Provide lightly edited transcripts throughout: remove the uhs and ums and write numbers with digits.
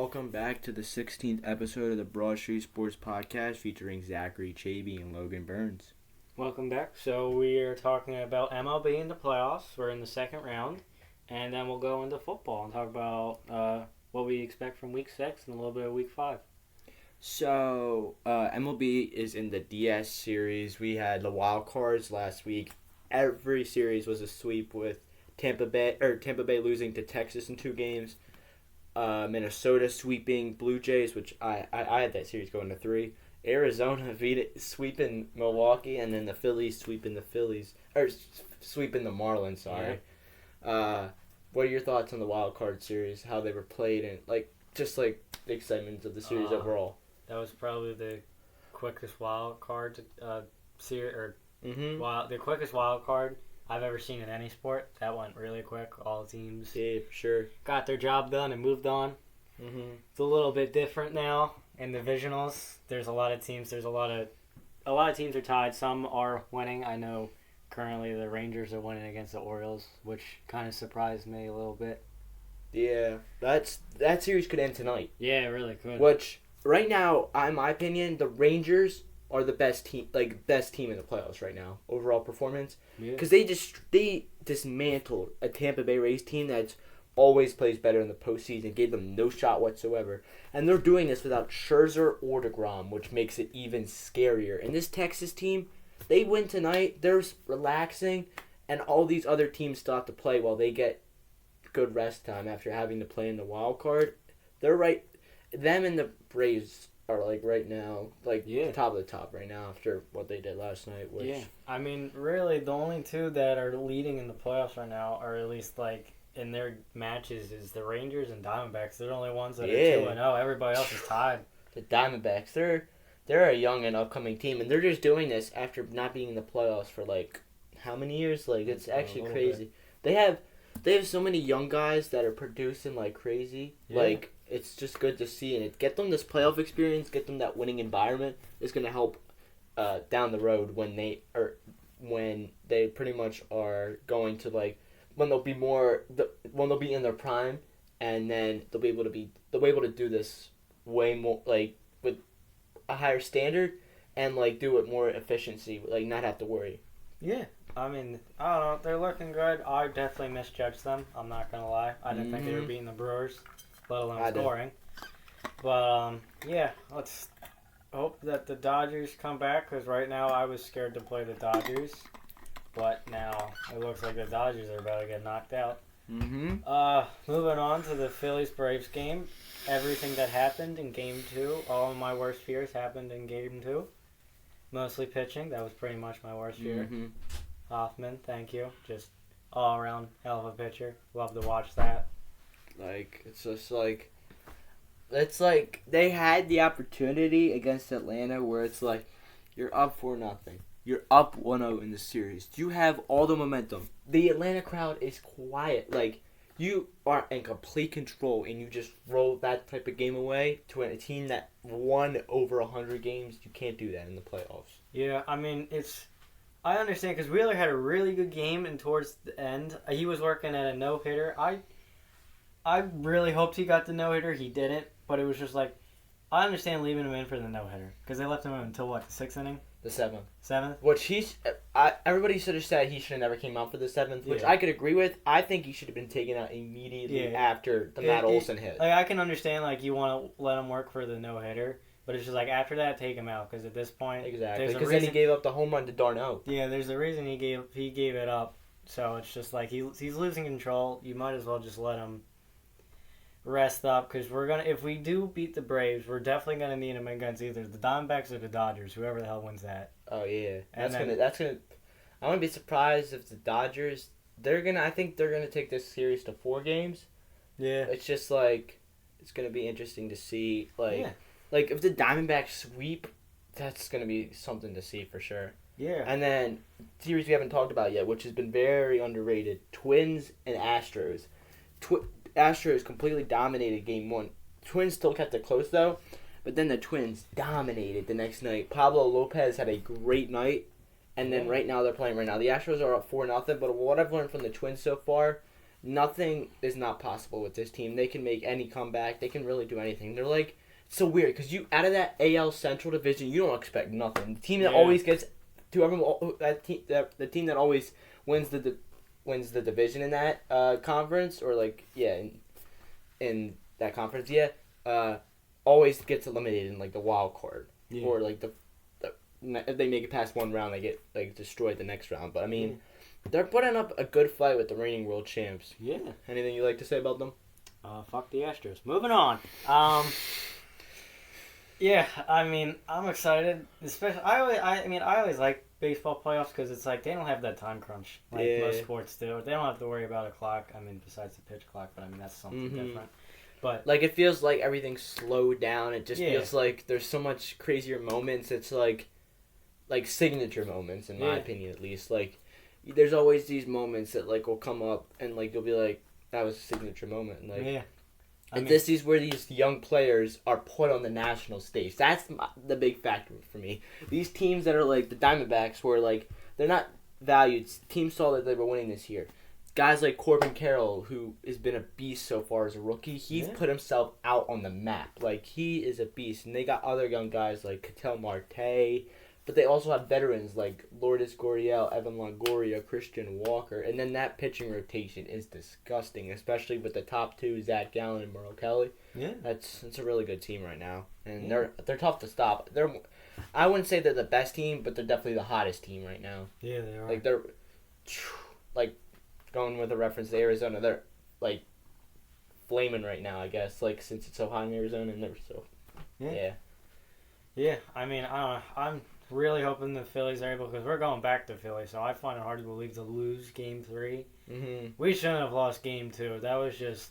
welcome back to the 16th episode of the BroadStreet Sports Podcast featuring Zachary Chavey and Logan Burns. Welcome back. So we are talking about MLB in the playoffs. We're in the second round, and then we'll go into football and talk about what we expect from Week 6 and a little bit of Week 5. So, MLB is in the DS series. We had the wild cards last week. Every series was a sweep with Tampa Bay losing to Texas in 2 games. Minnesota sweeping Blue Jays, which I had that series going to 3. Arizona sweeping Milwaukee, and then the Phillies sweeping the Marlins. Sorry. Yeah. What are your thoughts on the wild card series? How they were played and the excitement of the series overall? That was probably the quickest wild card series, the quickest wild card I've ever seen in any sport. That went really quick. All the teams for sure got their job done and moved on. It's a little bit different now in divisionals. There's a lot of teams. A lot of teams are tied. Some are winning. I know currently the Rangers are winning against the Orioles, which kind of surprised me a little bit. Yeah, that series could end tonight. Yeah, it really could. Which right now, in my opinion, the Rangers are the best team in the playoffs right now, overall performance. Because they dismantled a Tampa Bay Rays team that's always plays better in the postseason, gave them no shot whatsoever. And they're doing this without Scherzer or DeGrom, which makes it even scarier. And this Texas team, they win tonight, they're relaxing, and all these other teams still have to play while they get good rest time after having to play in the wild card. They're right. Them and the Braves are right now, top of the top right now after what they did last night. I mean, really, the only two that are leading in the playoffs right now, or at least in their matches, is the Rangers and Diamondbacks. They're the only ones that are 2-0. Everybody else is tied. The Diamondbacks, they're a young and upcoming team, and they're just doing this after not being in the playoffs for how many years? It's actually crazy. They have so many young guys that are producing like crazy. Yeah. It's just good to see, and get them this playoff experience, get them that winning environment is going to help down the road when they pretty much are going to when they'll be when they'll be in their prime, and then they'll be able to do this way more with a higher standard and do it more efficiency, not have to worry. Yeah. I mean, I don't know. They're looking good. I definitely misjudged them. I'm not going to lie. I didn't think they were beating the Brewers, let alone scoring. But, let's hope that the Dodgers come back, because right now I was scared to play the Dodgers. But now it looks like the Dodgers are about to get knocked out. Moving on to the Phillies-Braves game. Everything that happened in Game 2, all of my worst fears happened in Game 2. Mostly pitching. That was pretty much my worst fear. Hoffman, thank you. Just all around hell of a pitcher. Love to watch that. It's just they had the opportunity against Atlanta where it's you're up 4-0. You're up 1-0 in the series. You have all the momentum. The Atlanta crowd is quiet. You are in complete control, and you just roll that type of game away to a team that won over 100 games. You can't do that in the playoffs. Yeah, I mean, I understand, because Wheeler had a really good game, and towards the end, he was working at a no-hitter. I really hoped he got the no-hitter. He didn't, but it was just I understand leaving him in for the no-hitter, because they left him in until, the 6th inning? The 7th. 7th? Which everybody should have said he should have never came out for the 7th, which I could agree with. I think he should have been taken out immediately after the Matt Olson hit. I can understand, you want to let him work for the no-hitter, but it's just after that, take him out, because at this point... Exactly, because then he gave up the home run to Darno. Yeah, there's a reason he gave it up, so it's just he's losing control. You might as well just let him rest up, because if we do beat the Braves, we're definitely gonna need him against either the Diamondbacks or the Dodgers, whoever the hell wins that. Oh yeah, that's gonna. I wouldn't be surprised if the Dodgers. I think they're gonna take this series to 4 games. Yeah, it's just it's gonna be interesting to see if the Diamondbacks sweep, that's gonna be something to see for sure. Yeah, and then series we haven't talked about yet, which has been very underrated: Twins and Astros. Astros completely dominated Game 1. Twins still kept it close, though. But then the Twins dominated the next night. Pablo Lopez had a great night. And then right now they're playing right now. The Astros are up 4-0. But what I've learned from the Twins so far nothing is not possible with this team. They can make any comeback. They can really do anything. They're like, it's so weird because you out of that AL Central division, you don't expect nothing. The team that always gets to everyone, the team that always wins the division in that conference, or like in that conference, always gets eliminated in like the wild card, or like if they make it past one round, they get like destroyed the next round. But I mean, they're putting up a good fight with the reigning world champs. Yeah. Anything you like to say about them? Fuck the Astros. Moving on. Yeah, I mean, I'm excited. Especially, I always like baseball playoffs because it's like they don't have that time crunch like most sports do. They don't have to worry about a clock. I mean, besides the pitch clock, but I mean that's something different. But like it feels like everything's slowed down. It just feels like there's so much crazier moments. It's like signature moments, in my opinion, at least. Like there's always these moments that like will come up and like you'll be like, that was a signature moment. And, like, this is where these young players are put on the national stage. That's the big factor for me. These teams that are like the Diamondbacks, where like they're not valued. Teams saw that they were winning this year. Guys like Corbin Carroll, who has been a beast so far as a rookie, he's put himself out on the map. Like, he is a beast. And they got other young guys like Ketel Marte, but they also have veterans like Lourdes Gurriel, Evan Longoria, Christian Walker. And then that pitching rotation is disgusting, especially with the top two, Zach Gallen and Merle Kelly. Yeah. That's a really good team right now. And they're tough to stop. I wouldn't say they're the best team, but they're definitely the hottest team right now. Yeah, they are. Like, they're going with a reference to Arizona, they're like flaming right now, I guess, like since it's so hot in Arizona, and they're so yeah. I mean, I don't know. I'm really hoping the Phillies are able, because we're going back to Philly, so I find it hard to believe to lose Game 3. We shouldn't have lost Game 2. That was just,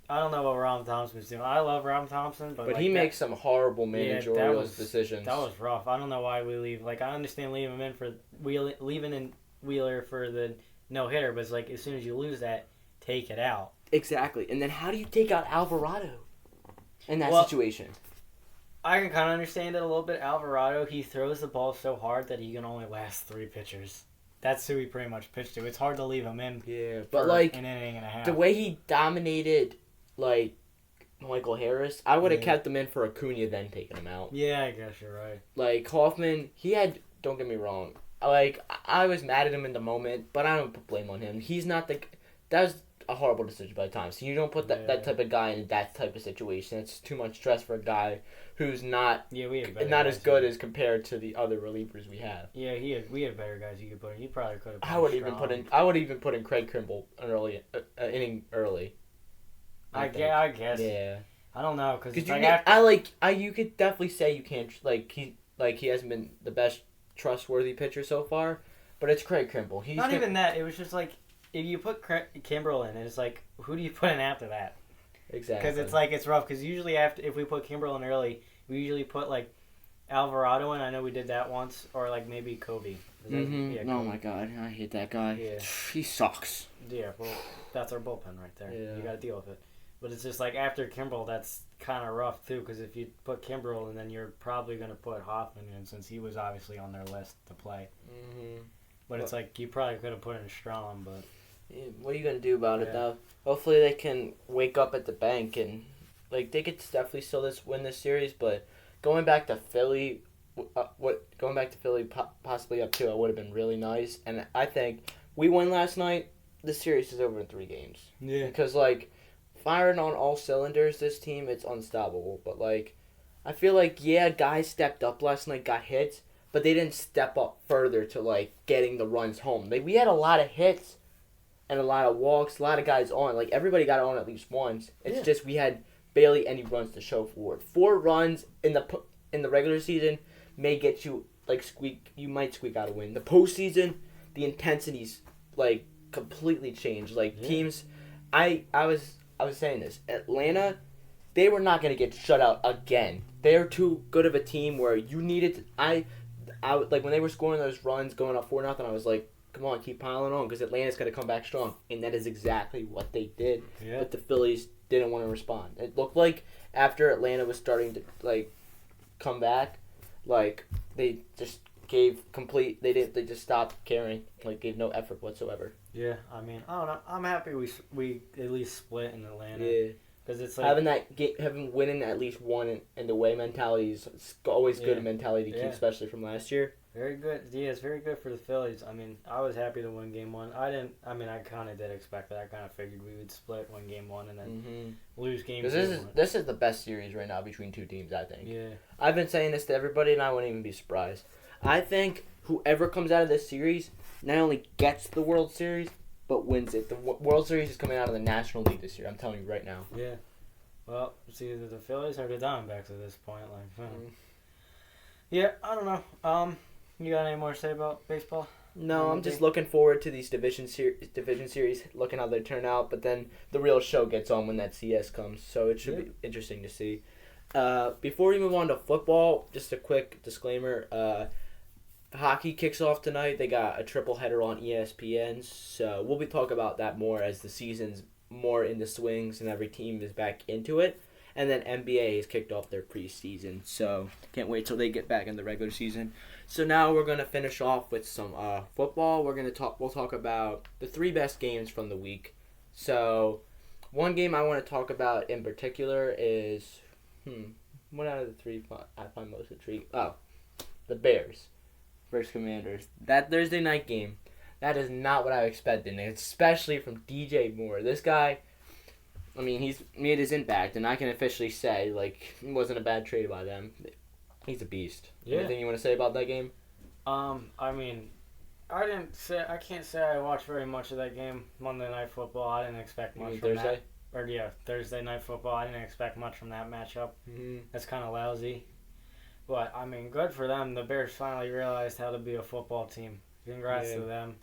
I don't know what Ron Thompson's doing. I love Ron Thompson, but he makes some horrible managerial decisions. That was rough. I don't know why we leave. Like, I understand leaving him in for leaving in Wheeler for the no-hitter, but it's like, as soon as you lose that, take it out. Exactly. And then how do you take out Alvarado in that situation? I can kind of understand it a little bit. Alvarado, he throws the ball so hard that he can only last 3 pitchers. That's who he pretty much pitched to. It's hard to leave him in but like, an inning and a half. The way he dominated, like, Michael Harris, I would have kept him in for Acuna, then taken him out. Yeah, I guess you're right. Like, Hoffman, don't get me wrong, like, I was mad at him in the moment, but I don't put blame on him. He's not that was a horrible decision by the time. So you don't put that type of guy in that type of situation. It's too much stress for a guy who's not as good as compared to the other relievers we have. Yeah, we had better guys you could put in. You probably could have. I would even put in Craig Kimbrell an inning early. I guess. Yeah. I don't know, because you could definitely say you can't he hasn't been the best trustworthy pitcher so far, but it's Craig Kimbrell. He's not even that. It was just like, if you put Kimbrell in, it's like, who do you put in after that? Exactly. Because it's like, it's rough. Because usually if we put Kimbrell in early, we usually put like Alvarado in. I know we did that once, or like maybe Kobe. Kobe. Oh my God, I hate that guy. Yeah. He sucks. Yeah, well, that's our bullpen right there. Yeah. You got to deal with it. But it's just like, after Kimbrell, that's kind of rough too. Because if you put Kimbrell, and then you're probably going to put Hoffman in, since he was obviously on their list to play. But it's like, you probably could have put in Strahm, but. Yeah, what are you gonna do about it though? Hopefully they can wake up at the bank, and like they could definitely still win this series. But going back to Philly, possibly up 2, would have been really nice. And I think we won last night. The series is over in 3 games. Yeah. Because like, firing on all cylinders, this team, it's unstoppable. But like, I feel like guys stepped up last night, got hits, but they didn't step up further to like getting the runs home. We had a lot of hits. And a lot of walks, a lot of guys on. Like, everybody got on at least once. It's just we had barely any runs to show for it. 4 runs in the regular season may get you, like, you might squeak out a win. The postseason, the intensity's, like, completely changed. Like, teams, I was saying this. Atlanta, they were not going to get shut out again. They're too good of a team where you needed to, I like, when they were scoring those runs going up 4-0, I was like, come on, keep piling on, because Atlanta's got to come back strong. And that is exactly what they did. Yeah. But the Phillies didn't want to respond. It looked like after Atlanta was starting to, like, come back, like, they just They just stopped caring. Like, gave no effort whatsoever. Yeah, I mean, I don't know. I'm happy we at least split in Atlanta. Yeah. Because it's like having winning at least one in the way mentality is always good mentality to keep, especially from last year. Very good. Yeah, it's very good for the Phillies. I mean, I was happy to win Game 1. I kind of did expect that. I kind of figured we would split, win Game 1, and then lose Game 2. This is the best series right now between two teams, I think. Yeah. I've been saying this to everybody, and I wouldn't even be surprised. I think whoever comes out of this series not only gets the World Series, but wins it. The World Series is coming out of the National League this year. I'm telling you right now. Yeah. Well, it's either the Phillies or the Diamondbacks at this point. Yeah, I don't know. You got any more to say about baseball? No, I'm just looking forward to these division series, looking how they turn out. But then the real show gets on when that CS comes, so it should be interesting to see. Before we move on to football, just a quick disclaimer. Hockey kicks off tonight. They got a triple header on ESPN, so we'll be talking about that more as the season's more in the swings and every team is back into it. And then NBA has kicked off their preseason, so can't wait till they get back in the regular season. So now we're gonna finish off with some football. We'll talk about the 3 best games from the week. So one game I want to talk about in particular is what out of the 3 I find most intriguing? Oh, the Bears versus Commanders. That Thursday night game. That is not what I expected, especially from DJ Moore. This guy, I mean, he's made his impact, and I can officially say, like, it wasn't a bad trade by them. He's a beast. Yeah. Anything you want to say about that game? I mean, I can't say I watched very much of that game. Monday Night Football, I didn't expect much from Thursday? that. Thursday Night Football, I didn't expect much from that matchup. That's kind of lousy. But, I mean, good for them. The Bears finally realized how to be a football team. Congrats to them.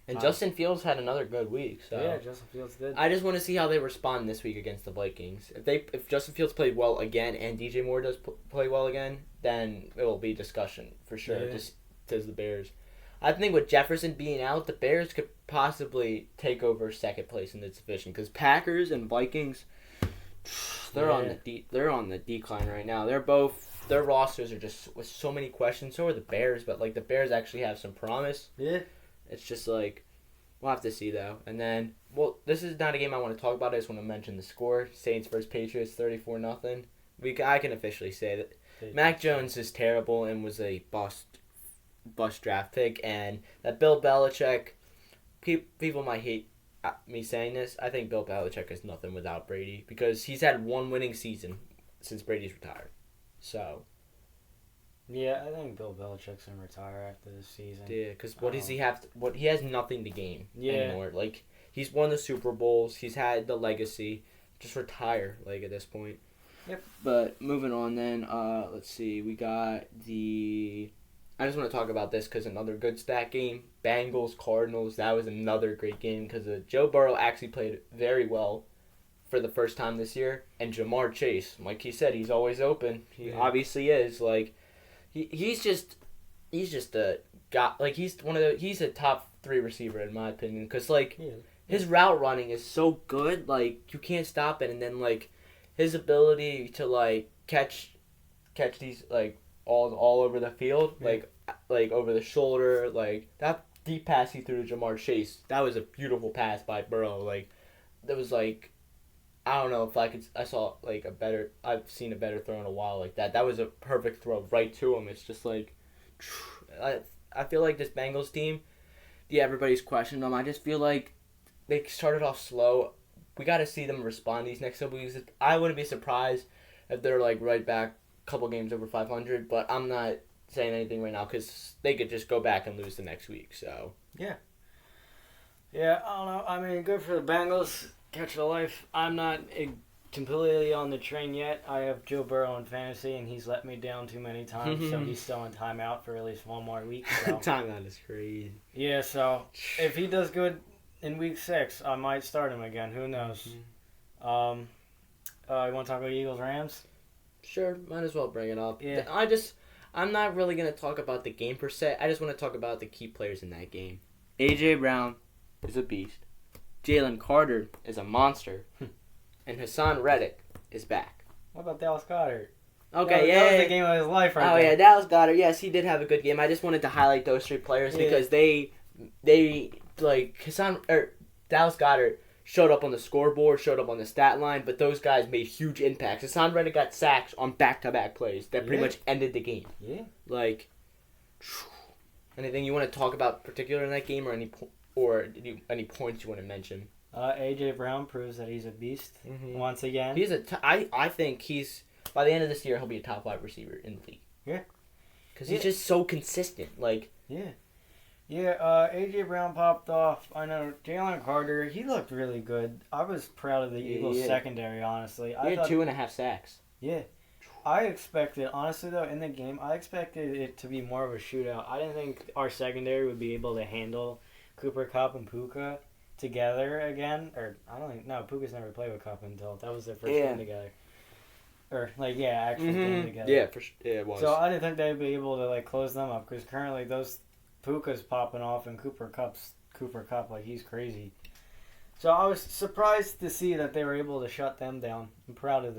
And Justin Fields had another good week. So yeah, Justin Fields did. I just want to see how they respond this week against the Vikings. If Justin Fields played well again and DJ Moore does play well again, then it will be discussion for sure. Yeah. Just as the Bears. I think with Jefferson being out, the Bears could possibly take over second place in this division because Packers and Vikings, they're on the decline right now. Their rosters are just with so many questions. So are the Bears, but like the Bears actually have some promise. Yeah. It's just like, we'll have to see though. And then, this is not a game I want to talk about. I just want to mention the score: Saints versus Patriots, 34-0. I can officially say that Mac Jones is terrible and was a bust draft pick, and that Bill Belichick. People might hate me saying this. I think Bill Belichick is nothing without Brady because he's had one winning season since Brady's retired. So. Yeah, I think Bill Belichick's gonna retire after this season. Yeah, because what does he have? He has nothing to gain anymore. Like he's won the Super Bowls, he's had the legacy. Just retire, like at this point. Yep. But moving on, then let's see. We got I just want to talk about this because another good stat game. Bengals Cardinals. That was another great game because Joe Burrow actually played very well for the first time this year, and Jamar Chase, like he said, he's always open. He obviously is like. He's just a guy. Like he's a top 3 receiver in my opinion. Cause like his route running is so good. Like you can't stop it. And then like his ability to like catch these like all over the field, like over the shoulder, like that deep pass he threw to Jamar Chase. That was a beautiful pass by Burrow. Like that was like. I don't know if I've seen a better throw in a while like that. That was a perfect throw right to him. It's just like, I feel like this Bengals team, everybody's questioning them. I just feel like they started off slow. We got to see them respond these next couple weeks. I wouldn't be surprised if they're like right back a couple games over 500, but I'm not saying anything right now because they could just go back and lose the next week. So yeah, I don't know. I mean, good for the Bengals. Catch the life. I'm not completely on the train yet. I have Joe Burrow in fantasy, and he's let me down too many times, so he's still in timeout for at least one more week. So. Timeout is crazy. Yeah, so if he does good in week 6, I might start him again. Who knows? You want to talk about Eagles-Rams? Sure, might as well bring it up. Yeah. I'm not really going to talk about the game per se. I just want to talk about the key players in that game. A.J. Brown is a beast. Jalen Carter is a monster. And Hassan Reddick is back. What about Dallas Goedert? Okay, that was the game of his life right there. Yeah, Dallas Goedert. Yes, he did have a good game. I just wanted to highlight those 3 players because they like Dallas Goedert showed up on the scoreboard, showed up on the stat line, but those guys made huge impacts. Hassan Reddick got sacks on back-to-back plays that pretty much ended the game. Yeah. Like, anything you want to talk about particular in that game, or any points you want to mention? AJ Brown proves that he's a beast once again. I think he's by the end of this year he'll be a top 5 receiver in the league. Yeah. Because he's just so consistent. Like. Yeah. Yeah, AJ Brown popped off. I know Jalen Carter, he looked really good. I was proud of the Eagles secondary, honestly. He had 2.5 sacks. Yeah. I expected, honestly though, in the game, I expected it to be more of a shootout. I didn't think our secondary would be able to handle Cooper Kupp and Puka together again. Or, I don't think, no, Puka's never played with Kupp until that was their first game together. Or, actual game together. Yeah, it was. So I didn't think they'd be able to, close them up, because currently those Puka's popping off and Cooper Kupp, like, he's crazy. So I was surprised to see that they were able to shut them down. I'm proud of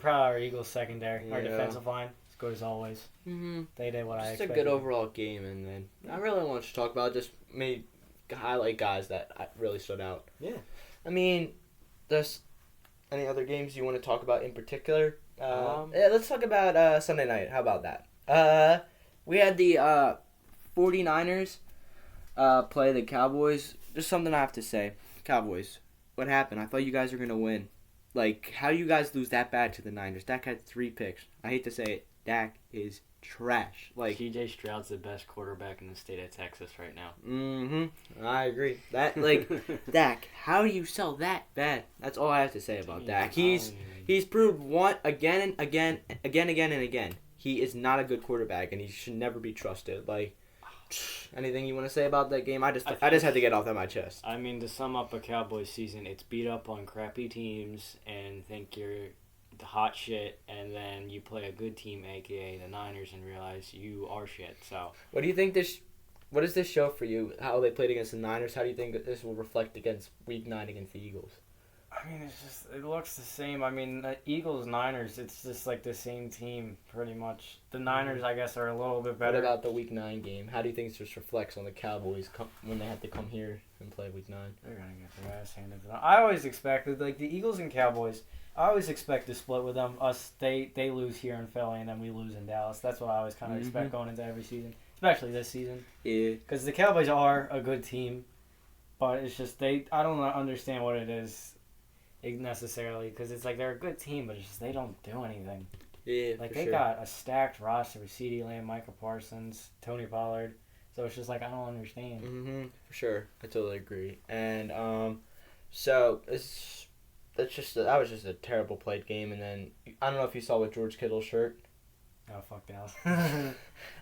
our Eagles secondary. Our defensive line is good as always. Mm-hmm. They did what I expected. Just a good overall game, and then I really want to talk about just maybe highlight guys that really stood out. Yeah. I mean, there's any other games you want to talk about in particular? Let's talk about Sunday night. How about that? We had the 49ers play the Cowboys. Just something I have to say. Cowboys, what happened? I thought you guys were going to win. Like, how do you guys lose that bad to the Niners? Dak had 3 picks. I hate to say it. Dak is trash. Like, C.J. Stroud's the best quarterback in the state of Texas right now. Mm-hmm. I agree. That, like, Dak, how do you sell that bad? That's all I have to say about Dak. He's proved again and again. He is not a good quarterback, and he should never be trusted. Like, anything you want to say about that game? I just had to get off of my chest. I mean, to sum up a Cowboys season, it's beat up on crappy teams and think you're the hot shit, and then you play a good team, aka the Niners, and realize you are shit. So, what do you think what does this show for you? How they played against the Niners? How do you think that this will reflect against Week 9 against the Eagles? I mean, it looks the same. I mean, Eagles, Niners, it's just like the same team, pretty much. The Niners, I guess, are a little bit better. What about the Week 9 game? How do you think this reflects on the Cowboys when they have to come here and play Week 9? They're going to get their ass handed to them. I always expected, like, the Eagles and Cowboys, I always expect to split with them. They lose here in Philly, and then we lose in Dallas. That's what I always kind of expect going into every season, especially this season. Yeah. Because the Cowboys are a good team, but it's just I don't understand what it is necessarily, because it's like they're a good team, but it's just they don't do anything. Yeah, like they got a stacked roster with CeeDee Lamb, Micah Parsons, Tony Pollard. So it's just like I don't understand. For sure, I totally agree. And so that was just a terrible played game. And then I don't know if you saw with George Kittle's shirt. Oh fuck Dallas.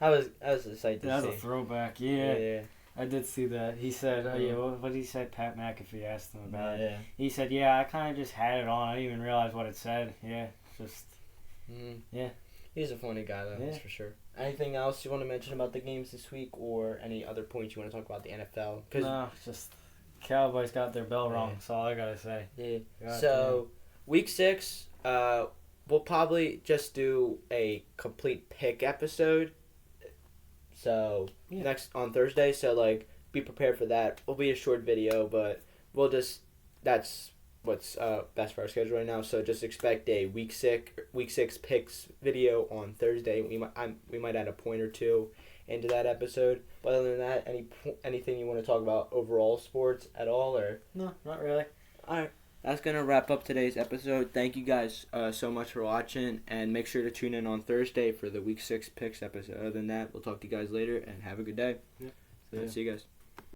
I was a sight to see. That was a throwback. Yeah. I did see that. He said, what did he say? Pat McAfee asked him about it. He said, I kind of just had it on. I didn't even realize what it said. Yeah, just, yeah. He's a funny guy, though, that's for sure. Anything else you want to mention about the games this week, or any other points you want to talk about the NFL? No, just Cowboys got their bell rung. That's all I got to say. Yeah. So, Week 6, we'll probably just do a complete pick episode. So, next on Thursday, so, like, be prepared for that. It'll be a short video, but that's what's best for our schedule right now. So, just expect a Week 6 picks video on Thursday. We might add a point or two into that episode. But other than that, anything you want to talk about overall sports at all, or? No, not really. All right. That's going to wrap up today's episode. Thank you guys so much for watching, and make sure to tune in on Thursday for the Week 6 picks episode. Other than that, we'll talk to you guys later, and have a good day. Yeah. See you guys.